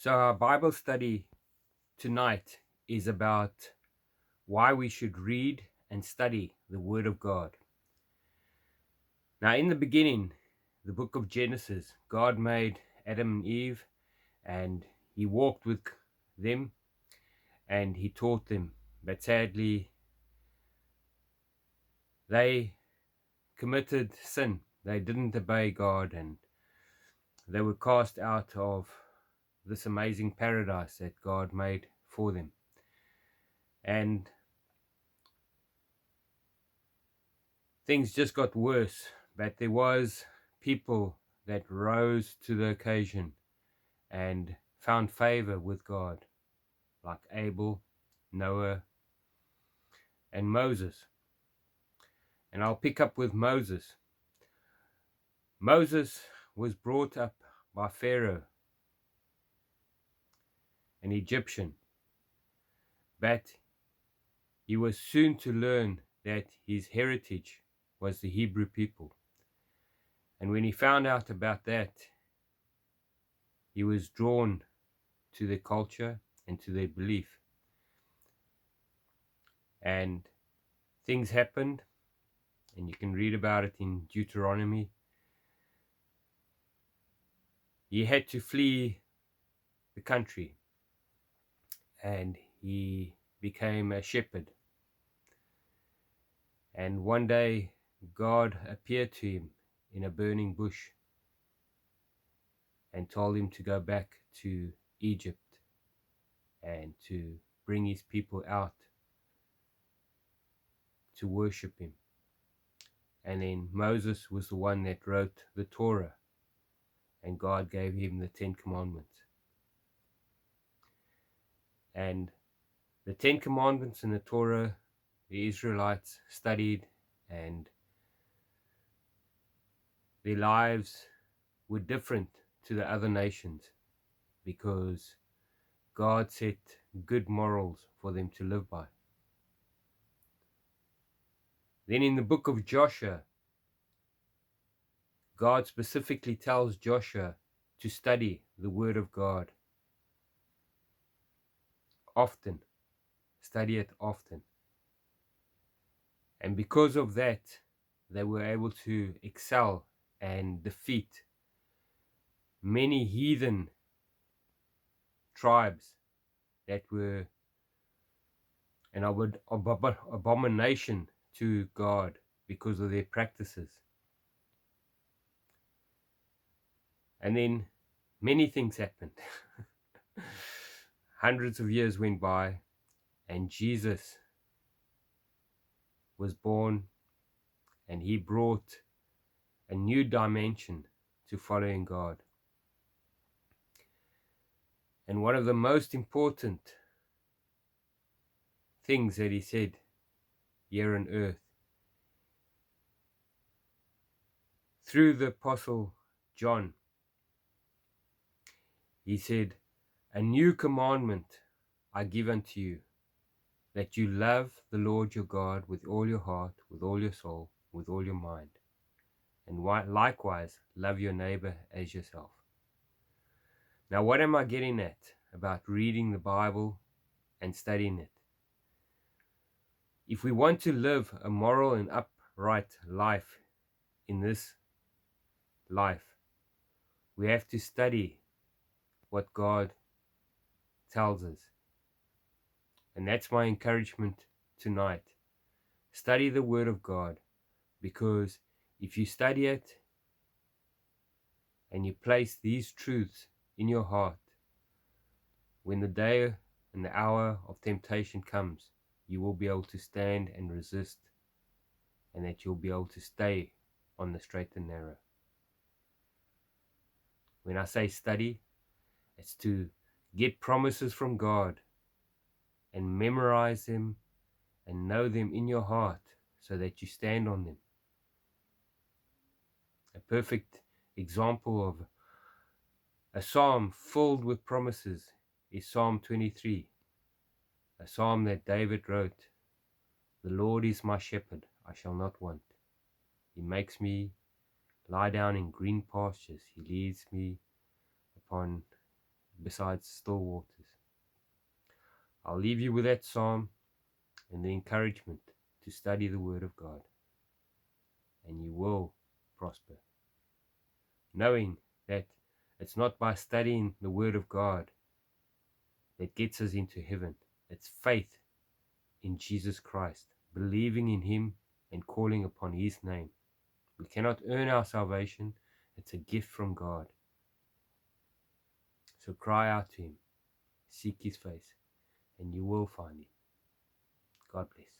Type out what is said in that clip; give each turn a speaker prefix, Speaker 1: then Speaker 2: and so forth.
Speaker 1: So, our Bible study tonight is about why we should read and study the Word of God. Now, in the beginning, the book of Genesis, God made Adam and Eve, and He walked with them and He taught them. But sadly, they committed sin. They didn't obey God, and they were cast out of this amazing paradise that God made for them. And things just got worse, but there was people that rose to the occasion and found favor with God, like Abel, Noah, and Moses. And I'll pick up with Moses. Moses was brought up by Pharaoh, an Egyptian, but he was soon to learn that his heritage was the Hebrew people. And when he found out about that, he was drawn to their culture and to their belief. And things happened, and you can read about it in Deuteronomy. He had to flee the country, and he became a shepherd. And one day, God appeared to him in a burning bush and told him to go back to Egypt and to bring his people out to worship him. And then Moses was the one that wrote the Torah, and God gave him the Ten Commandments. And the Ten Commandments and the Torah, the Israelites studied, and their lives were different to the other nations because God set good morals for them to live by. Then in the book of Joshua, God specifically tells Joshua to study the Word of God often, study it often. And because of that, they were able to excel and defeat many heathen tribes that were an abomination to God because of their practices. And then many things happened. Hundreds of years went by, and Jesus was born, and he brought a new dimension to following God. And one of the most important things that he said here on earth, through the Apostle John, he said, "A new commandment I give unto you, that you love the Lord your God with all your heart, with all your soul, with all your mind, and likewise love your neighbor as yourself." Now, what am I getting at about reading the Bible and studying it? If we want to live a moral and upright life in this life, we have to study what God tells us. And that's my encouragement tonight. Study the Word of God, because if you study it and you place these truths in your heart, when the day and the hour of temptation comes, you will be able to stand and resist, and that you'll be able to stay on the straight and narrow. When I say study, it's to get promises from God and memorize them and know them in your heart so that you stand on them. A perfect example of a psalm filled with promises is Psalm 23, a psalm that David wrote. "The Lord is my shepherd, I shall not want. He makes me lie down in green pastures. He leads me upon besides still waters. I'll leave you with that psalm and the encouragement to study the Word of God, and you will prosper, knowing that it's not by studying the Word of God that gets us into heaven. It's faith in Jesus Christ, believing in Him and calling upon His name. We cannot earn our salvation. It's a gift from God. So cry out to Him, seek His face, and you will find Him. God bless.